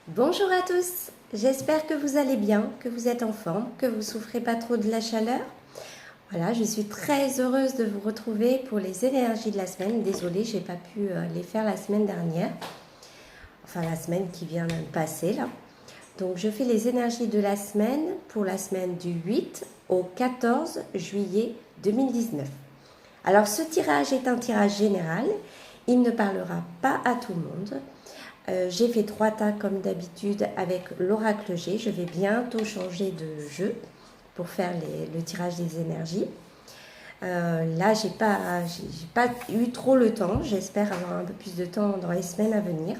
Bonjour à tous, j'espère que vous allez bien, que vous êtes en forme, que vous ne souffrez pas trop de la chaleur. Voilà, je suis très heureuse de vous retrouver pour les énergies de la semaine. Désolée, je n'ai pas pu les faire la semaine dernière, enfin la semaine qui vient de passer là. Donc je fais les énergies de la semaine pour la semaine du 8 au 14 juillet 2019. Alors ce tirage est un tirage général, il ne parlera pas à tout le monde. J'ai fait 3 tas comme d'habitude avec l'oracle G. Je vais bientôt changer de jeu pour faire le tirage des énergies. Là, j'ai pas eu trop le temps. J'espère avoir un peu plus de temps dans les semaines à venir.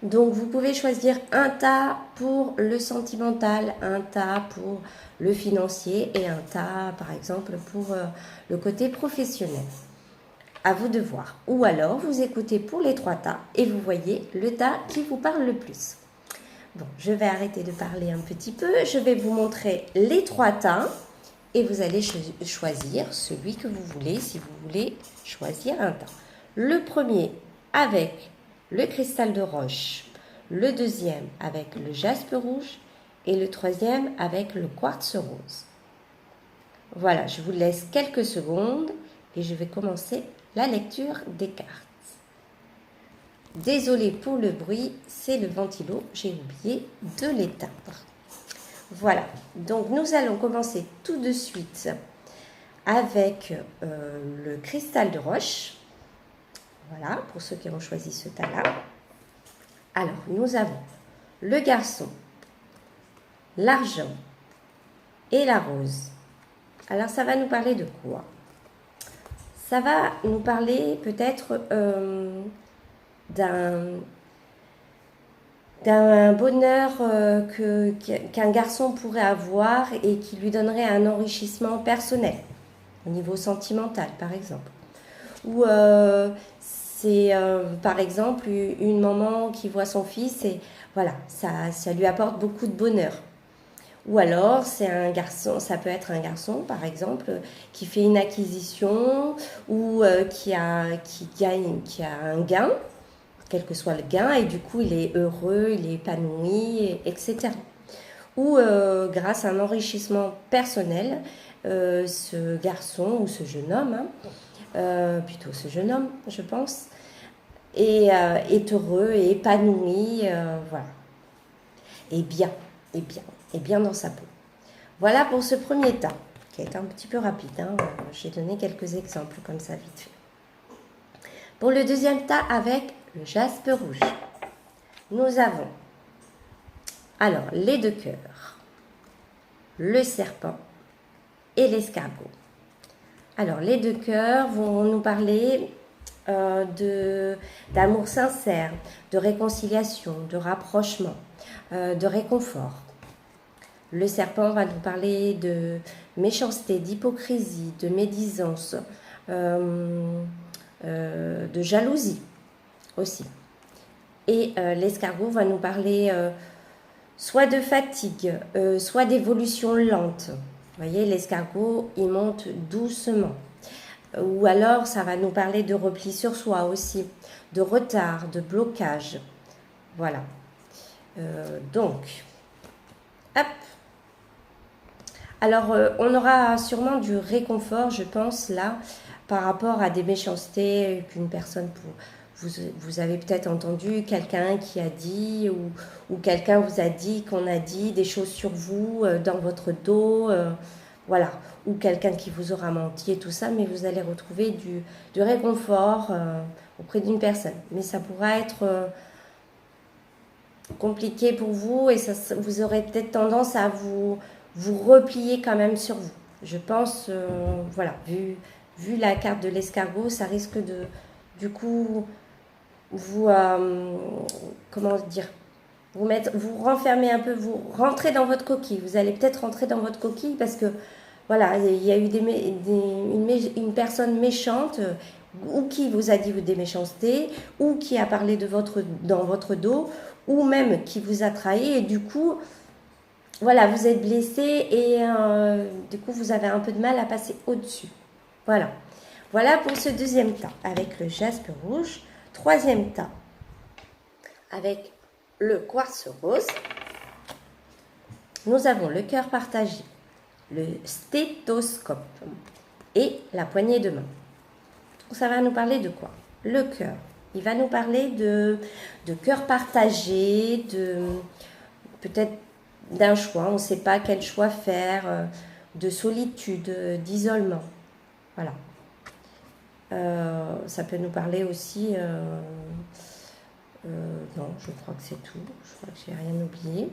Donc, vous pouvez choisir un tas pour le sentimental, un tas pour le financier et un tas, par exemple, pour le côté professionnel. À vous de voir. Ou alors, vous écoutez pour les 3 tas et vous voyez le tas qui vous parle le plus. Bon, je vais arrêter de parler un petit peu. Je vais vous montrer les 3 tas et vous allez choisir celui que vous voulez si vous voulez choisir un tas. Le premier avec le cristal de roche, le deuxième avec le jaspe rouge et le troisième avec le quartz rose. Voilà, je vous laisse quelques secondes et je vais commencer la lecture des cartes. Désolée pour le bruit, c'est le ventilo, j'ai oublié de l'éteindre. Voilà, donc nous allons commencer tout de suite avec le cristal de roche. Voilà, pour ceux qui ont choisi ce tas-là. Alors, nous avons le garçon, l'argent et la rose. Alors, ça va nous parler de quoi? Ça va nous parler peut-être d'un bonheur qu'un garçon pourrait avoir et qui lui donnerait un enrichissement personnel, au niveau sentimental par exemple. Ou c'est par exemple une maman qui voit son fils et voilà, ça lui apporte beaucoup de bonheur. Ou alors, c'est un garçon, ça peut être un garçon, par exemple, qui fait une acquisition ou qui a un gain, quel que soit le gain, et du coup, il est heureux, il est épanoui, etc. Ou grâce à un enrichissement personnel, ce garçon ou ce jeune homme, plutôt ce jeune homme, je pense, est heureux et épanoui, voilà, et bien, et bien. Et bien dans sa peau. Voilà pour ce premier tas, qui est un petit peu rapide. Hein. J'ai donné quelques exemples comme ça vite fait. Pour le deuxième tas avec le jaspe rouge, nous avons alors les 2 cœurs, le serpent et l'escargot. Alors les 2 cœurs vont nous parler d'amour sincère, de réconciliation, de rapprochement, de réconfort. Le serpent va nous parler de méchanceté, d'hypocrisie, de médisance, de jalousie aussi. Et l'escargot va nous parler soit de fatigue, soit d'évolution lente. Vous voyez, l'escargot, il monte doucement. Ou alors, ça va nous parler de repli sur soi aussi, de retard, de blocage. Voilà. Donc, hop. Alors, on aura sûrement du réconfort, je pense, là, par rapport à des méchancetés qu'une personne vous avez peut-être entendu quelqu'un qui a dit ou quelqu'un vous a dit qu'on a dit des choses sur vous dans votre dos, voilà, ou quelqu'un qui vous aura menti et tout ça, mais vous allez retrouver du réconfort auprès d'une personne. Mais ça pourra être compliqué pour vous et ça, vous aurez peut-être tendance à vous replier quand même sur vous. Je pense, voilà, vu la carte de l'escargot, ça risque de, du coup, vous, comment dire, vous renfermer un peu, vous rentrez dans votre coquille. Vous allez peut-être rentrer dans votre coquille parce que, voilà, il y a eu une personne méchante ou qui vous a dit des méchancetés, ou qui a parlé dans votre dos, ou même qui vous a trahi et du coup, voilà, vous êtes blessé et du coup, vous avez un peu de mal à passer au-dessus. Voilà. Voilà pour ce deuxième tas avec le jaspe rouge. Troisième tas avec le quartz rose, nous avons le cœur partagé, le stéthoscope et la poignée de main. Donc ça va nous parler de quoi? Le cœur. Il va nous parler de cœur partagé, peut-être d'un choix, on ne sait pas quel choix faire, de solitude, d'isolement. Voilà. Ça peut nous parler aussi... non, je crois que c'est tout. Je crois que j'ai rien oublié.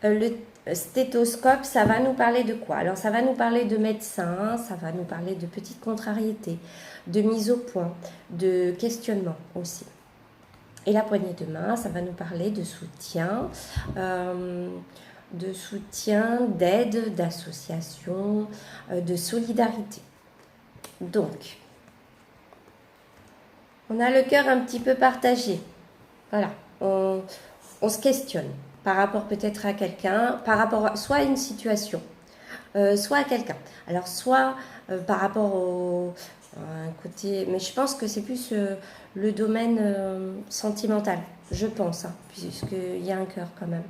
Le stéthoscope, ça va nous parler de quoi? Alors, ça va nous parler de médecin, ça va nous parler de petites contrariétés, de mise au point, de questionnement aussi. Et la poignée de main, ça va nous parler de soutien, d'aide, d'association, de solidarité. Donc, on a le cœur un petit peu partagé. Voilà, on se questionne par rapport peut-être à quelqu'un, par rapport soit à une situation, soit à quelqu'un. Alors, soit par rapport à un côté... Mais je pense que c'est plus le domaine sentimental, je pense, hein, puisqu'il y a un cœur quand même.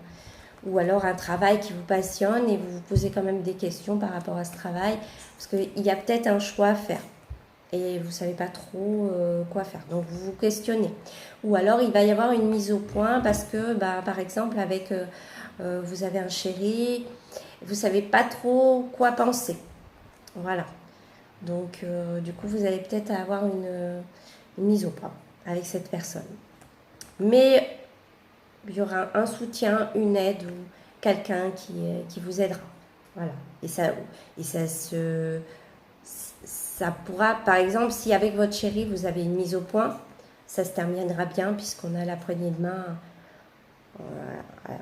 Ou alors un travail qui vous passionne et vous vous posez quand même des questions par rapport à ce travail, parce qu'il y a peut-être un choix à faire et vous ne savez pas trop quoi faire. Donc vous vous questionnez. Ou alors il va y avoir une mise au point parce que, par exemple, avec vous avez un chéri, vous ne savez pas trop quoi penser. Voilà. Donc du coup, vous allez peut-être avoir une mise au point avec cette personne. Mais il y aura un soutien, une aide ou quelqu'un qui vous aidera. Voilà. Et ça pourra, par exemple, si avec votre chéri, vous avez une mise au point, ça se terminera bien puisqu'on a la poignée de main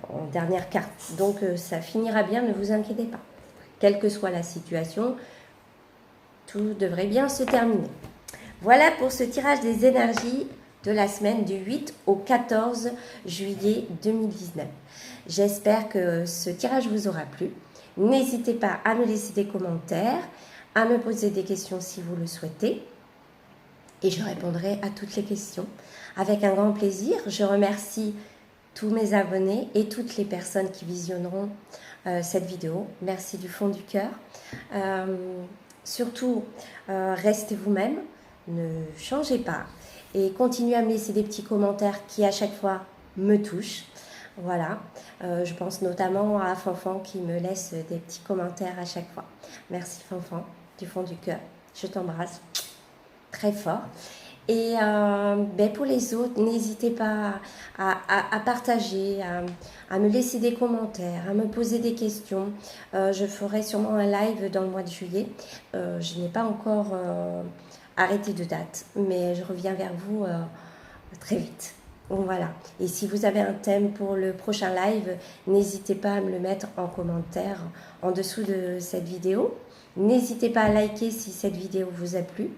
en dernière carte. Donc, ça finira bien, ne vous inquiétez pas. Quelle que soit la situation, tout devrait bien se terminer. Voilà pour ce tirage des énergies de la semaine du 8 au 14 juillet 2019. J'espère que ce tirage vous aura plu. N'hésitez pas à me laisser des commentaires, à me poser des questions si vous le souhaitez. Et je répondrai à toutes les questions avec un grand plaisir. Je remercie tous mes abonnés et toutes les personnes qui visionneront cette vidéo. Merci du fond du cœur. Surtout, restez vous-même, ne changez pas et continuez à me laisser des petits commentaires qui à chaque fois me touchent. Voilà, je pense notamment à Fanfan qui me laisse des petits commentaires à chaque fois. Merci Fanfan, du fond du cœur. Je t'embrasse très fort. Et pour les autres, n'hésitez pas à partager, à me laisser des commentaires, à me poser des questions. Je ferai sûrement un live dans le mois de juillet. Je n'ai pas encore arrêté de date, mais je reviens vers vous très vite. Donc voilà. Et si vous avez un thème pour le prochain live, n'hésitez pas à me le mettre en commentaire en dessous de cette vidéo. N'hésitez pas à liker si cette vidéo vous a plu.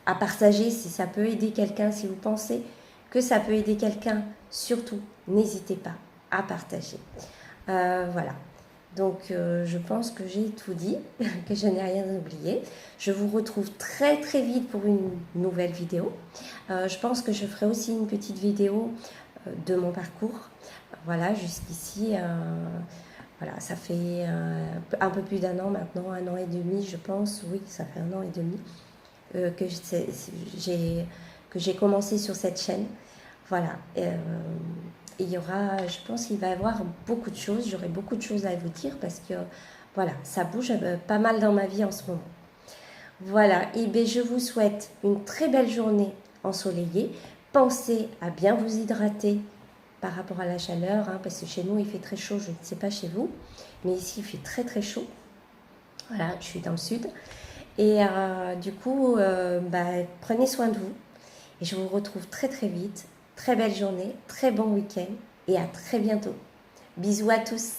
À partager si ça peut aider quelqu'un, si vous pensez que ça peut aider quelqu'un, surtout, n'hésitez pas à partager. Voilà. Donc, je pense que j'ai tout dit, que je n'ai rien oublié. Je vous retrouve très très vite pour une nouvelle vidéo. Je pense que je ferai aussi une petite vidéo de mon parcours. Voilà, jusqu'ici, voilà, ça fait un peu plus d'un an maintenant, 1 an et demi, je pense. Oui, ça fait 1 an et demi que j'ai commencé sur cette chaîne. Voilà. Il y aura, je pense qu'il va y avoir beaucoup de choses, j'aurai beaucoup de choses à vous dire parce que voilà, ça bouge pas mal dans ma vie en ce moment. Voilà, et bien je vous souhaite une très belle journée ensoleillée. Pensez à bien vous hydrater par rapport à la chaleur, hein, parce que chez nous il fait très chaud, je ne sais pas chez vous, mais ici il fait très très chaud. Voilà, je suis dans le sud. Et du coup, prenez soin de vous. Et je vous retrouve très très vite. Très belle journée, très bon week-end et à très bientôt. Bisous à tous.